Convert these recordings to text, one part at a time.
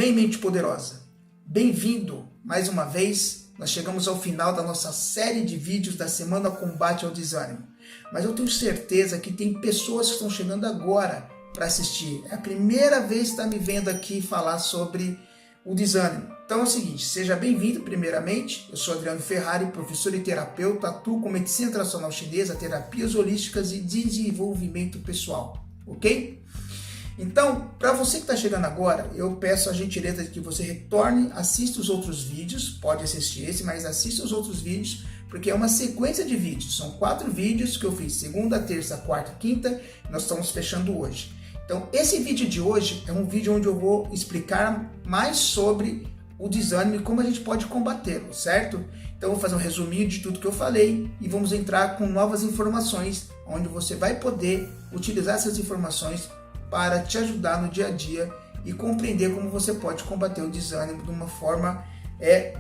bem, mente poderosa? Bem-vindo mais uma vez. Nós chegamos ao final da nossa série de vídeos da Semana Combate ao Desânimo. Mas eu tenho certeza que tem pessoas que estão chegando agora para assistir. É a primeira vez que está me vendo aqui falar sobre o desânimo. Então é o seguinte, seja bem-vindo primeiramente. Eu sou Adriano Ferrari, professor e terapeuta, atuo com medicina tradicional chinesa, terapias holísticas e desenvolvimento pessoal, ok? Então, para você que está chegando agora, eu peço a gentileza de que você retorne, assista os outros vídeos, pode assistir esse, mas assista os outros vídeos, porque é uma sequência de vídeos, são 4 vídeos que eu fiz, segunda, terça, quarta, quinta, e nós estamos fechando hoje. Então, esse vídeo de hoje é um vídeo onde eu vou explicar mais sobre o desânimo e como a gente pode combatê-lo, certo? Então, eu vou fazer um resuminho de tudo que eu falei e vamos entrar com novas informações, onde você vai poder utilizar essas informações para te ajudar no dia a dia e compreender como você pode combater o desânimo de uma forma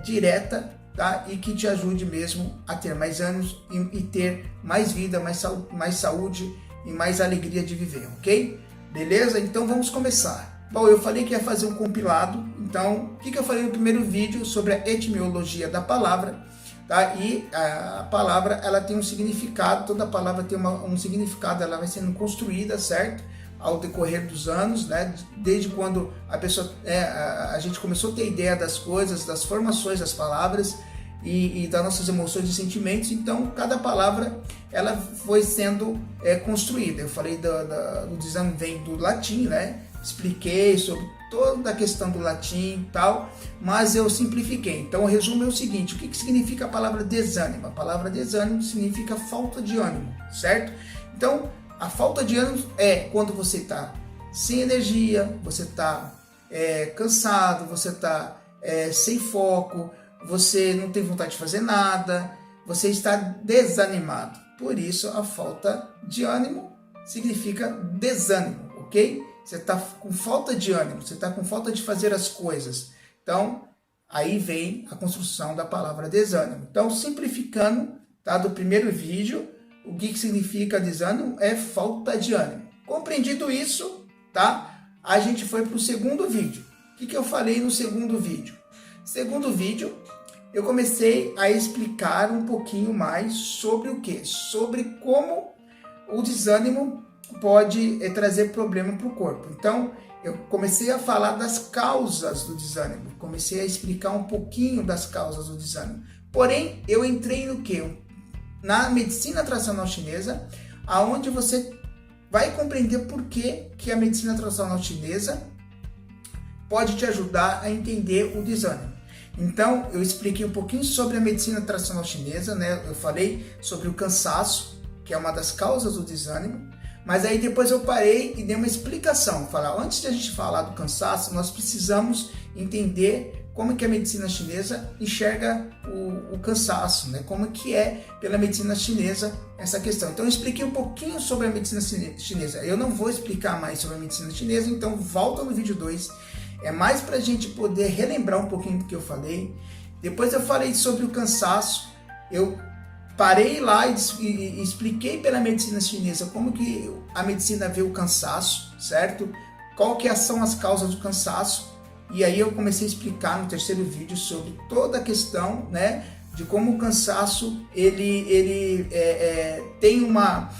direta, tá? E que te ajude mesmo a ter mais anos e ter mais vida, mais saúde e mais alegria de viver, ok? Beleza? Então vamos começar. Bom, eu falei que ia fazer um compilado, então o que eu falei no primeiro vídeo sobre a etimologia da palavra, tá? E a palavra ela tem um significado, toda palavra tem um significado, ela vai sendo construída, certo? Ao decorrer dos anos, né? Desde quando a gente começou a ter ideia das coisas, das formações das palavras e das nossas emoções e sentimentos, então cada palavra ela foi sendo construída. Eu falei do desânimo vem do latim, né? Expliquei sobre toda a questão do latim e tal, mas eu simplifiquei. Então o resumo é o seguinte: o que significa a palavra desânimo? A palavra desânimo significa falta de ânimo, certo? Então a falta de ânimo é quando você está sem energia, você está cansado, você está sem foco, você não tem vontade de fazer nada, você está desanimado. Por isso, a falta de ânimo significa desânimo, ok? Você está com falta de ânimo, você está com falta de fazer as coisas. Então, aí vem a construção da palavra desânimo. Então, simplificando, tá, do primeiro vídeo, o que significa desânimo é falta de ânimo. Compreendido isso, tá? A gente foi para o segundo vídeo. O que eu falei no segundo vídeo? Segundo vídeo, eu comecei a explicar um pouquinho mais sobre o quê? Sobre como o desânimo pode trazer problema para o corpo. Então, eu comecei a falar das causas do desânimo. Comecei a explicar um pouquinho das causas do desânimo. Porém, eu entrei no quê? Na medicina tradicional chinesa, aonde você vai compreender por que a medicina tradicional chinesa pode te ajudar a entender o desânimo. Então, eu expliquei um pouquinho sobre a medicina tradicional chinesa, né? Eu falei sobre o cansaço, que é uma das causas do desânimo, mas aí depois eu parei e dei uma explicação. Antes de a gente falar do cansaço, nós precisamos entender como que a medicina chinesa enxerga o cansaço, né? Como que é pela medicina chinesa essa questão. Então eu expliquei um pouquinho sobre a medicina chinesa. Eu não vou explicar mais sobre a medicina chinesa, então volta no vídeo 2. É mais para a gente poder relembrar um pouquinho do que eu falei. Depois eu falei sobre o cansaço. Eu parei lá e expliquei pela medicina chinesa como que a medicina vê o cansaço, certo? Qual que são as causas do cansaço. E aí eu comecei a explicar no terceiro vídeo sobre toda a questão, né, de como o cansaço ele tem uma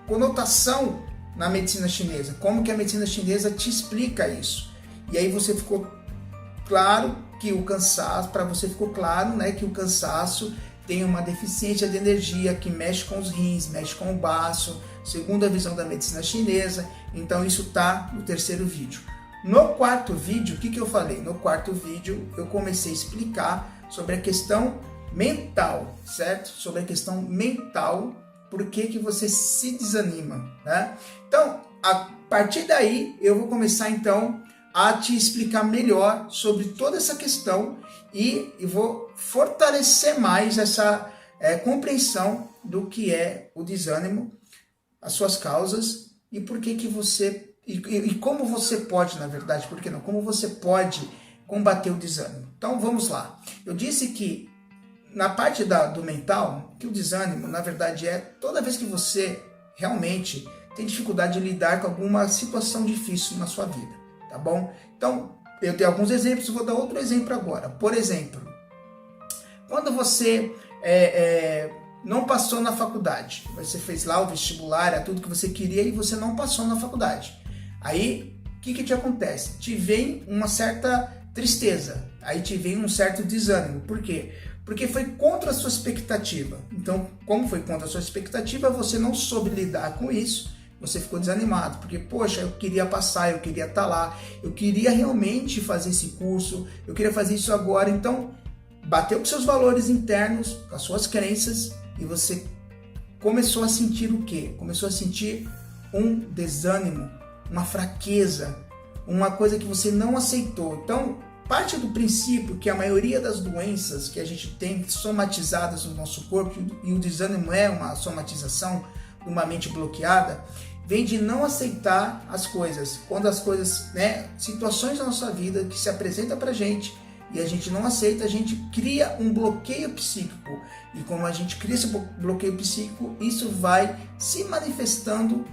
conotação na medicina chinesa, como que a medicina chinesa te explica isso. E aí você ficou claro que o cansaço, para você ficou claro, né, que o cansaço tem uma deficiência de energia que mexe com os rins, mexe com o baço, segundo a visão da medicina chinesa. Então isso está no terceiro vídeo. No quarto vídeo, o que eu falei? No quarto vídeo, eu comecei a explicar sobre a questão mental, certo? Sobre a questão mental, por que você se desanima, né? Então, a partir daí, eu vou começar, então, a te explicar melhor sobre toda essa questão e vou fortalecer mais essa compreensão do que é o desânimo, as suas causas e por que você... E como você pode, na verdade, por que não? Como você pode combater o desânimo? Então, vamos lá. Eu disse que, na parte do mental, que o desânimo, na verdade, é toda vez que você realmente tem dificuldade de lidar com alguma situação difícil na sua vida. tá bom? Então, eu tenho alguns exemplos, vou dar outro exemplo agora. Por exemplo, quando você não passou na faculdade, você fez lá o vestibular, era tudo que você queria e você não passou na faculdade. Aí, o que te acontece? Te vem uma certa tristeza, aí te vem um certo desânimo. Por quê? Porque foi contra a sua expectativa. Então, como foi contra a sua expectativa, você não soube lidar com isso, você ficou desanimado. Porque, poxa, eu queria passar, eu queria estar lá, eu queria realmente fazer esse curso, eu queria fazer isso agora. Então, bateu com seus valores internos, com as suas crenças, e você começou a sentir o quê? Começou a sentir um desânimo, uma fraqueza, uma coisa que você não aceitou. Então, parte do princípio que a maioria das doenças que a gente tem somatizadas no nosso corpo, e o desânimo é uma somatização de uma mente bloqueada, vem de não aceitar as coisas. Quando as coisas, situações da nossa vida que se apresentam pra gente e a gente não aceita, a gente cria um bloqueio psíquico. E como a gente cria esse bloqueio psíquico, isso vai se manifestando,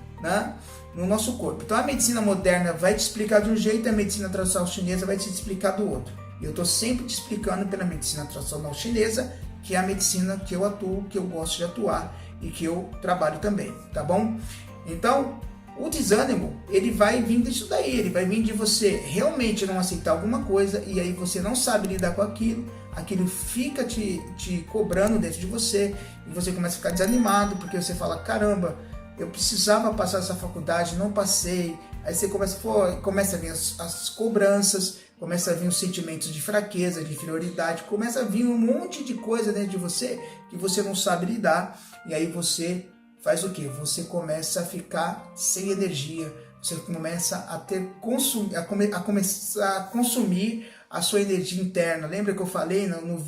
no nosso corpo. Então a medicina moderna vai te explicar de um jeito, a medicina tradicional chinesa vai te explicar do outro. Eu estou sempre te explicando pela medicina tradicional chinesa, que é a medicina que eu atuo, que eu gosto de atuar e que eu trabalho também, tá bom? Então, o desânimo, ele vai vir disso daí, ele vai vir de você realmente não aceitar alguma coisa e aí você não sabe lidar com aquilo fica te cobrando dentro de você e você começa a ficar desanimado porque você fala, caramba, eu precisava passar essa faculdade, não passei. Aí você começa a vir as cobranças, começa a vir os sentimentos de fraqueza, de inferioridade, começa a vir um monte de coisa dentro de você que você não sabe lidar. E aí você faz o quê? Você começa a ficar sem energia, você começa a começar a consumir a sua energia interna. Lembra que eu falei no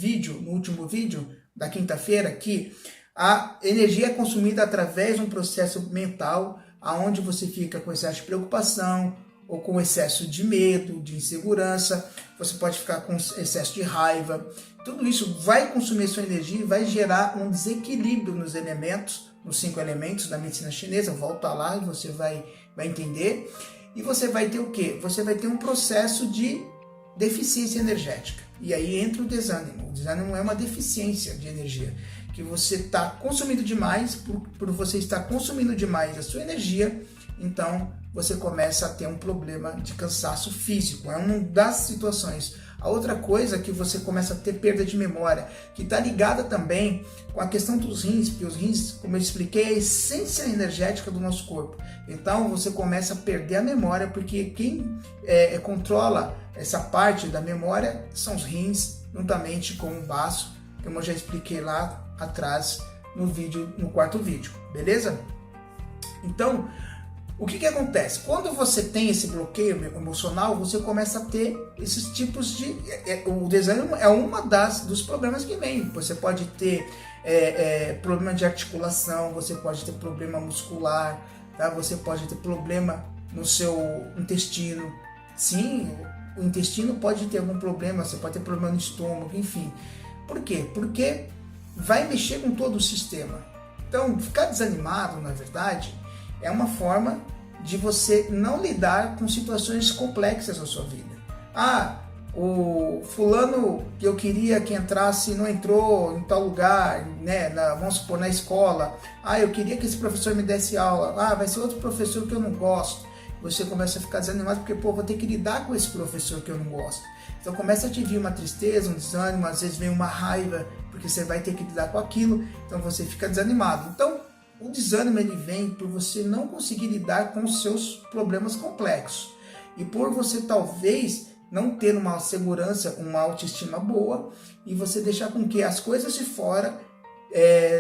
último vídeo da quinta-feira que a energia é consumida através de um processo mental, aonde você fica com excesso de preocupação, ou com excesso de medo, de insegurança, você pode ficar com excesso de raiva. Tudo isso vai consumir sua energia e vai gerar um desequilíbrio nos elementos, nos 5 elementos da medicina chinesa. Volta lá e você vai entender. E você vai ter o quê? Você vai ter um processo de deficiência energética. E aí entra o desânimo. O desânimo é uma deficiência de energia, que você está consumindo demais, por você estar consumindo demais a sua energia, então você começa a ter um problema de cansaço físico, é uma das situações. A outra coisa é que você começa a ter perda de memória, que está ligada também com a questão dos rins, porque os rins, como eu expliquei, é a essência energética do nosso corpo. Então você começa a perder a memória, porque quem controla essa parte da memória são os rins, juntamente com o baço, como eu já expliquei lá atrás no quarto vídeo, beleza? Então, o que acontece? Quando você tem esse bloqueio emocional, você começa a ter esses tipos de... O desânimo é uma dos problemas que vem. Você pode ter problema de articulação, você pode ter problema muscular, tá? Você pode ter problema no seu intestino. Sim, o intestino pode ter algum problema, você pode ter problema no estômago, enfim. Por quê? Porque vai mexer com todo o sistema. Então, ficar desanimado, na verdade, é uma forma de você não lidar com situações complexas na sua vida. O fulano que eu queria que entrasse não entrou em tal lugar, vamos supor, na escola. Eu queria que esse professor me desse aula. Vai ser outro professor que eu não gosto. Você começa a ficar desanimado porque, vou ter que lidar com esse professor que eu não gosto. Então começa a te vir uma tristeza, um desânimo, às vezes vem uma raiva, porque você vai ter que lidar com aquilo, então você fica desanimado. Então, o desânimo ele vem por você não conseguir lidar com os seus problemas complexos. E por você talvez não ter uma segurança, uma autoestima boa, e você deixar com que as coisas de fora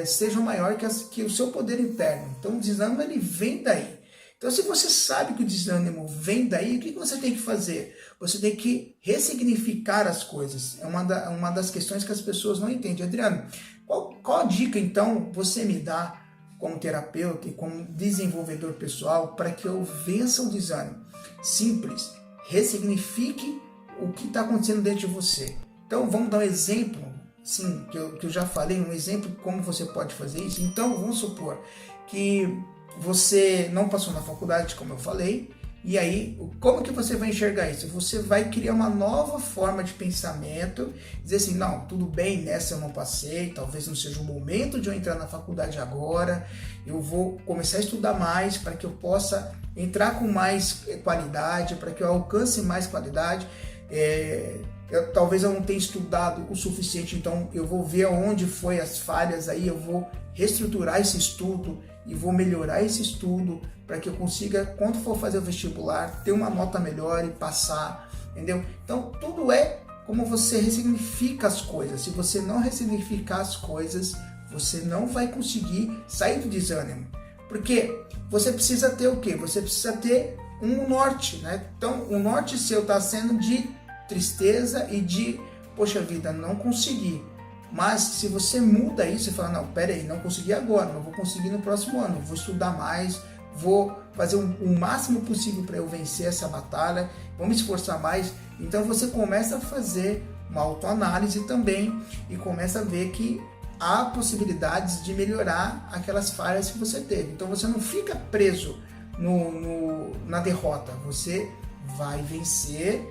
sejam maiores que o seu poder interno. Então o desânimo ele vem daí. Então, se você sabe que o desânimo vem daí, o que você tem que fazer? Você tem que ressignificar as coisas. É uma das questões que as pessoas não entendem. Adriano, qual a dica, então, você me dá como terapeuta e como desenvolvedor pessoal para que eu vença o desânimo? Simples. Ressignifique o que está acontecendo dentro de você. Então, vamos dar um exemplo, sim, que eu já falei, um exemplo de como você pode fazer isso. Então, vamos supor que você não passou na faculdade, como eu falei, E aí, como que você vai enxergar isso? Você vai criar uma nova forma de pensamento, dizer assim, não, tudo bem, nessa eu não passei, talvez não seja o momento de eu entrar na faculdade agora, eu vou começar a estudar mais para que eu possa entrar com mais qualidade, para que eu alcance mais qualidade. Talvez eu não tenha estudado o suficiente, então eu vou ver onde foi as falhas, aí eu vou reestruturar esse estudo e vou melhorar esse estudo para que eu consiga, quando for fazer o vestibular, ter uma nota melhor e passar, entendeu? Então, tudo é como você ressignifica as coisas. Se você não ressignificar as coisas, você não vai conseguir sair do desânimo. Porque você precisa ter o quê? Você precisa ter um norte, né? Então, o norte seu está sendo de tristeza e de, poxa vida, não consegui. Mas se você muda isso e fala, não, peraí, não consegui agora, não vou conseguir no próximo ano, vou estudar mais, vou fazer o máximo possível para eu vencer essa batalha, vou me esforçar mais. Então você começa a fazer uma autoanálise também e começa a ver que há possibilidades de melhorar aquelas falhas que você teve. Então você não fica preso na derrota, você vai vencer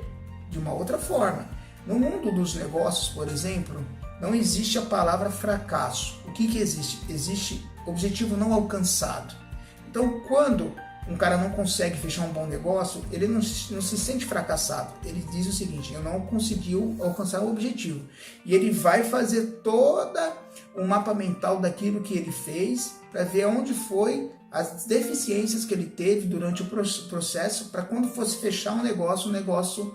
de uma outra forma. No mundo dos negócios, por exemplo, não existe a palavra fracasso. O que existe? Existe objetivo não alcançado. Então, quando um cara não consegue fechar um bom negócio, ele não se sente fracassado. Ele diz o seguinte, eu não consegui alcançar o objetivo. E ele vai fazer toda um mapa mental daquilo que ele fez para ver onde foi as deficiências que ele teve durante o processo, para quando fosse fechar um negócio, o negócio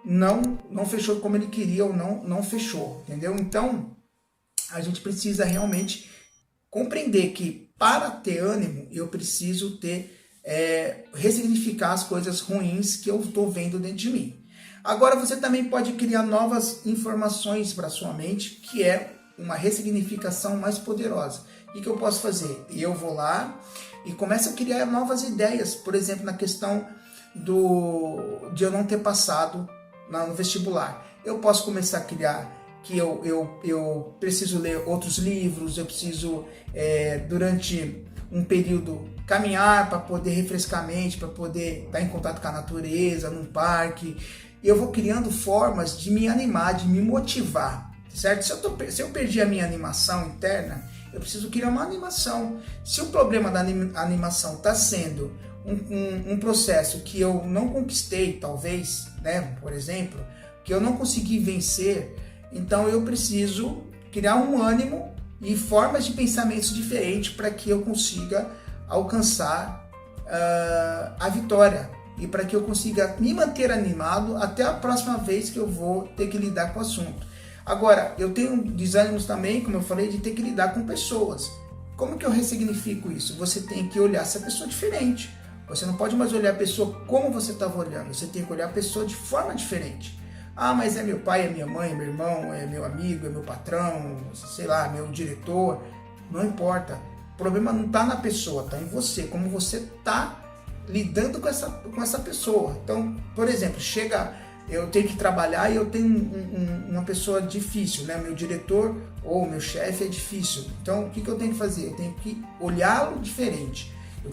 não fechou como ele queria ou não fechou, entendeu? Então, a gente precisa realmente compreender que para ter ânimo, eu preciso ressignificar as coisas ruins que eu estou vendo dentro de mim. Agora, você também pode criar novas informações para sua mente, que é uma ressignificação mais poderosa. O que eu posso fazer? Eu vou lá e começo a criar novas ideias, por exemplo, na questão de eu não ter passado no vestibular. Eu posso começar a criar que eu preciso ler outros livros, eu preciso, durante um período, caminhar para poder refrescar a mente, para poder estar em contato com a natureza, num parque. Eu vou criando formas de me animar, de me motivar, certo? Se eu perdi a minha animação interna, eu preciso criar uma animação. Se o problema da animação está sendo um processo que eu não conquistei, talvez, né, por exemplo, que eu não consegui vencer, então eu preciso criar um ânimo e formas de pensamentos diferentes para que eu consiga alcançar a vitória e para que eu consiga me manter animado até a próxima vez que eu vou ter que lidar com o assunto. Agora, eu tenho desânimos também, como eu falei, de ter que lidar com pessoas. Como que eu ressignifico isso? Você tem que olhar essa pessoa diferente. Você não pode mais olhar a pessoa como você estava olhando, você tem que olhar a pessoa de forma diferente. Ah, mas é meu pai, é minha mãe, é meu irmão, é meu amigo, é meu patrão, sei lá, meu diretor. Não importa. O problema não está na pessoa, está em você, como você está lidando com essa pessoa. Então, por exemplo, eu tenho que trabalhar e eu tenho uma pessoa difícil, né? Meu diretor ou meu chefe é difícil. Então, o que eu tenho que fazer? Eu tenho que olhá-lo diferente. Eu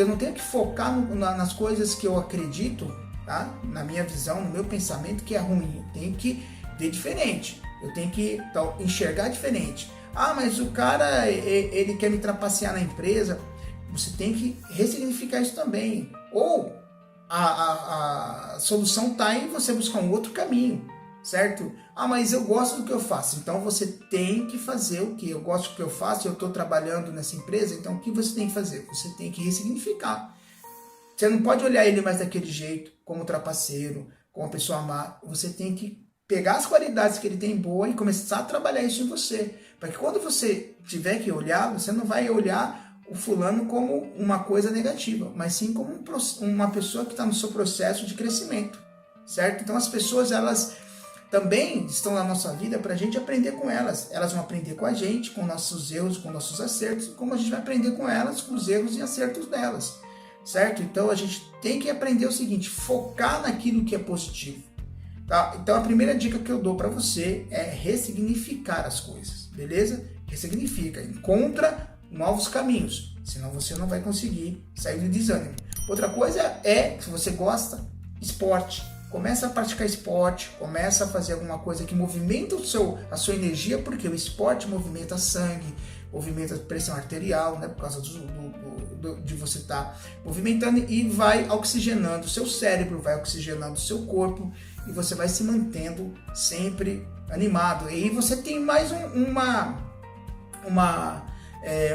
não tenho que focar nas coisas que eu acredito, tá? Na minha visão, no meu pensamento, que é ruim. Eu tenho que ver diferente. Eu tenho que enxergar diferente. Ah, mas o cara, ele quer me trapacear na empresa. Você tem que ressignificar isso também. Ou a solução está em você buscar um outro caminho, certo? Ah, mas eu gosto do que eu faço. Então você tem que fazer o que? Eu gosto do que eu faço, eu estou trabalhando nessa empresa, então o que você tem que fazer? Você tem que ressignificar. Você não pode olhar ele mais daquele jeito, como trapaceiro, como uma pessoa má. Você tem que pegar as qualidades que ele tem boa e começar a trabalhar isso em você. Para que quando você tiver que olhar, você não vai olhar o fulano como uma coisa negativa, mas sim como uma pessoa que está no seu processo de crescimento, certo? Então as pessoas, elas também estão na nossa vida para a gente aprender com elas. Elas vão aprender com a gente, com nossos erros, com nossos acertos, como a gente vai aprender com elas, com os erros e acertos delas, certo? Então a gente tem que aprender o seguinte, focar naquilo que é positivo. Tá? Então a primeira dica que eu dou para você é ressignificar as coisas, beleza? Ressignifica, encontra novos caminhos, senão você não vai conseguir sair do desânimo. Outra coisa é, se você gosta, esporte. Começa a praticar esporte, começa a fazer alguma coisa que movimenta a sua energia, porque o esporte movimenta sangue, movimenta a pressão arterial, né, por causa de você estar movimentando, e vai oxigenando o seu cérebro, vai oxigenando o seu corpo, e você vai se mantendo sempre animado. E aí você tem mais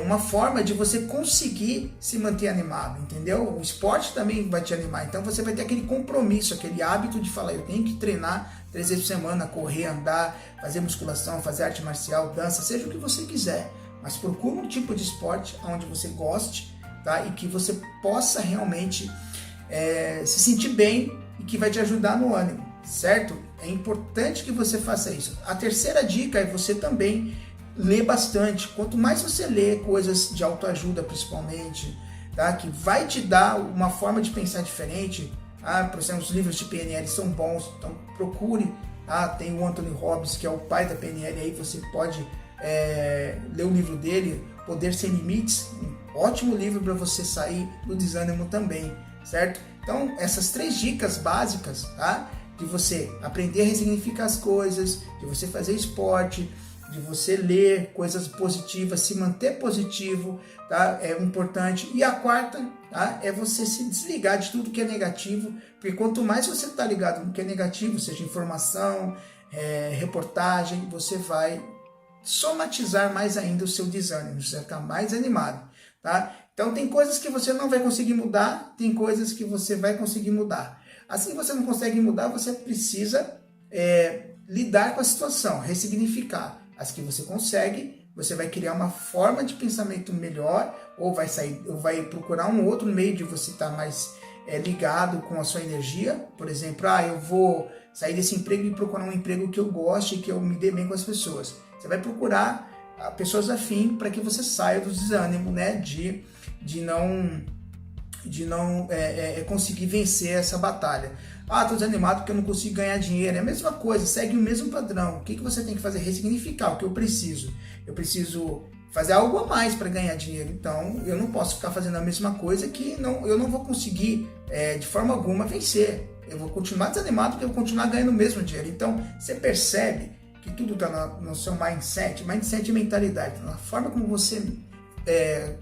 uma forma de você conseguir se manter animado, entendeu? O esporte também vai te animar, então você vai ter aquele compromisso, aquele hábito de falar, eu tenho que treinar 3 vezes por semana, correr, andar, fazer musculação, fazer arte marcial, dança, seja o que você quiser, mas procura um tipo de esporte onde você goste, tá? E que você possa realmente se sentir bem e que vai te ajudar no ânimo, certo? É importante que você faça isso. A terceira dica é você também ler bastante. Quanto mais você lê coisas de autoajuda, principalmente, tá? Que vai te dar uma forma de pensar diferente. Por exemplo, os livros de PNL são bons, então procure. Tem o Anthony Robbins, que é o pai da PNL, aí você pode ler o livro dele, Poder Sem Limites, um ótimo livro para você sair do desânimo também, certo? Então, essas 3 dicas básicas, tá? De você aprender a ressignificar as coisas, de você fazer esporte, de você ler coisas positivas, se manter positivo, tá? É importante. E a quarta, tá? É você se desligar de tudo que é negativo, porque quanto mais você está ligado no que é negativo, seja informação, reportagem, você vai somatizar mais ainda o seu desânimo, você vai ficar mais animado, tá? Então tem coisas que você não vai conseguir mudar, tem coisas que você vai conseguir mudar. Assim que você não consegue mudar, você precisa lidar com a situação, ressignificar. As que você consegue, você vai criar uma forma de pensamento melhor, ou vai procurar um outro meio de você estar mais ligado com a sua energia. Por exemplo, eu vou sair desse emprego e procurar um emprego que eu goste e que eu me dê bem com as pessoas. Você vai procurar pessoas afins para que você saia do desânimo, né, de não conseguir vencer essa batalha. Estou desanimado porque eu não consigo ganhar dinheiro. É a mesma coisa, segue o mesmo padrão. O que você tem que fazer? Ressignificar o que eu preciso. Eu preciso fazer algo a mais para ganhar dinheiro. Então, eu não posso ficar fazendo a mesma coisa que eu não vou conseguir, de forma alguma, vencer. Eu vou continuar desanimado porque eu vou continuar ganhando o mesmo dinheiro. Então, você percebe que tudo está no seu mindset. Mindset é mentalidade, na forma como você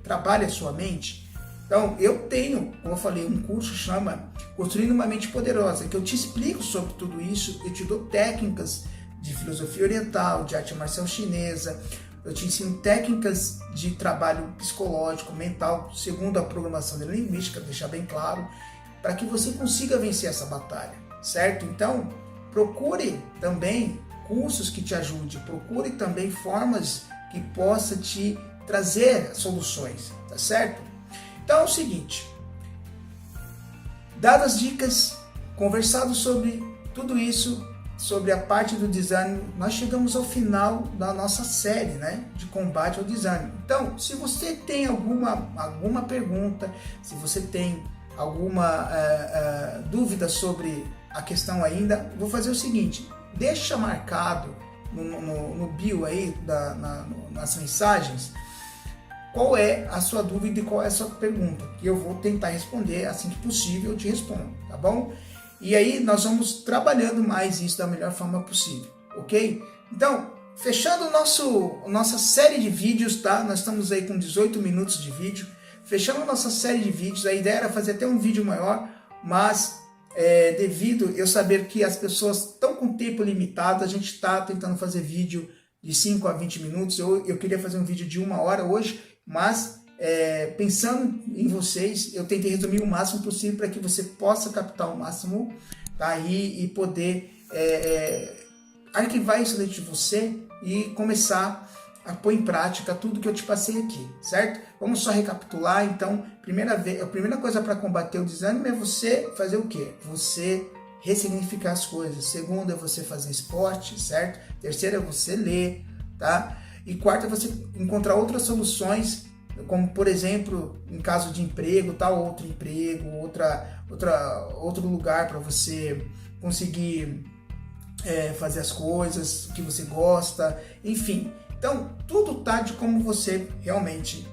trabalha a sua mente. Então, eu tenho, como eu falei, um curso que chama Construindo uma Mente Poderosa, que eu te explico sobre tudo isso, eu te dou técnicas de filosofia oriental, de arte marcial chinesa, eu te ensino técnicas de trabalho psicológico, mental, segundo a programação neurolinguística, deixar bem claro, para que você consiga vencer essa batalha, certo? Então, procure também cursos que te ajudem, procure também formas que possa te trazer soluções, tá certo? Então é o seguinte, dadas as dicas, conversado sobre tudo isso, sobre a parte do desânimo, nós chegamos ao final da nossa série, né, de combate ao desânimo. Então, se você tem alguma pergunta, se você tem alguma dúvida sobre a questão ainda, vou fazer o seguinte, deixa marcado no bio aí, nas mensagens, qual é a sua dúvida e qual é a sua pergunta, que eu vou tentar responder assim que possível, eu te respondo, tá bom? E aí nós vamos trabalhando mais isso da melhor forma possível, ok? Então, fechando nossa série de vídeos, tá? Nós estamos aí com 18 minutos de vídeo, fechando nossa série de vídeos, a ideia era fazer até um vídeo maior, mas devido eu saber que as pessoas estão com tempo limitado, a gente está tentando fazer vídeo de 5 a 20 minutos, eu queria fazer um vídeo de 1 hora hoje, mas pensando em vocês, eu tentei resumir o máximo possível para que você possa captar o máximo, tá? E poder arquivar isso dentro de você e começar a pôr em prática tudo que eu te passei aqui, certo? Vamos só recapitular, então, a primeira coisa para combater o desânimo é você fazer o quê? Você ressignificar as coisas. Segunda é você fazer esporte, certo? Terceira é você ler, tá? E quarta é você encontrar outras soluções, como por exemplo, em caso de emprego, tal outro emprego, outro lugar para você conseguir fazer as coisas que você gosta, enfim. Então, tudo tá de como você realmente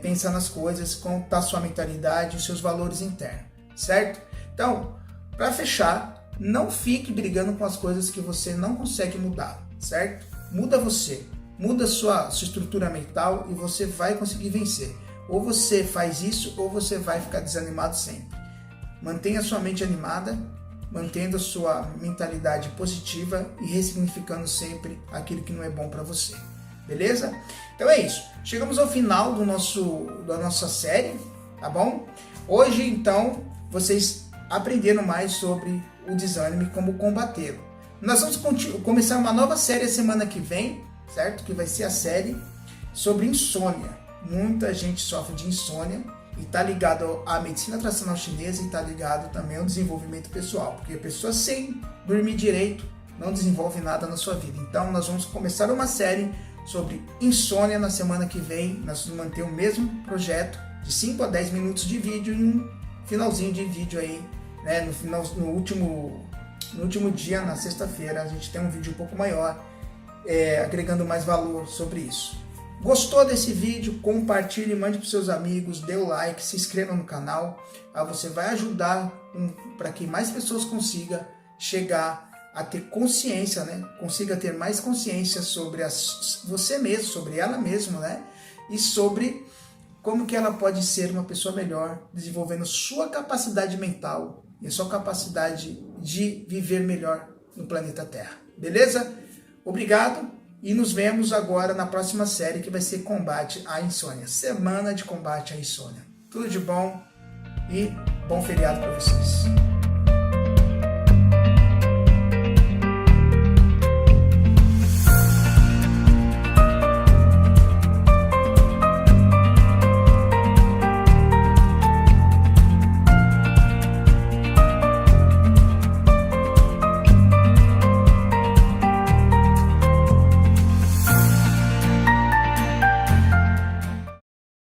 pensa nas coisas, como está a sua mentalidade, os seus valores internos, certo? Então, para fechar, não fique brigando com as coisas que você não consegue mudar, certo? Muda você, muda a sua estrutura mental e você vai conseguir vencer. Ou você faz isso, ou você vai ficar desanimado sempre. Mantenha sua mente animada, mantendo a sua mentalidade positiva e ressignificando sempre aquilo que não é bom para você. Beleza? Então é isso. Chegamos ao final da nossa série, tá bom? Hoje, então, vocês aprenderam mais sobre o desânimo e como combatê-lo. Nós vamos começar uma nova série a semana que vem, certo? Que vai ser a série sobre insônia. Muita gente sofre de insônia e está ligado à medicina tradicional chinesa e está ligado também ao desenvolvimento pessoal, porque a pessoa sem dormir direito não desenvolve nada na sua vida. Então nós vamos começar uma série sobre insônia na semana que vem. Nós vamos manter o mesmo projeto de 5 a 10 minutos de vídeo e um finalzinho de vídeo aí, né? No último dia, na sexta-feira, a gente tem um vídeo um pouco maior, agregando mais valor sobre isso. Gostou desse vídeo? Compartilhe, mande para os seus amigos, dê o like, se inscreva no canal. Você vai ajudar para que mais pessoas consigam chegar a ter consciência, né? Consiga ter mais consciência sobre você mesmo, sobre ela mesma, né? E sobre como que ela pode ser uma pessoa melhor, desenvolvendo sua capacidade mental e a sua capacidade de viver melhor no planeta Terra. Beleza? Obrigado e nos vemos agora na próxima série, que vai ser Combate à Insônia. Semana de combate à insônia. Tudo de bom e bom feriado para vocês.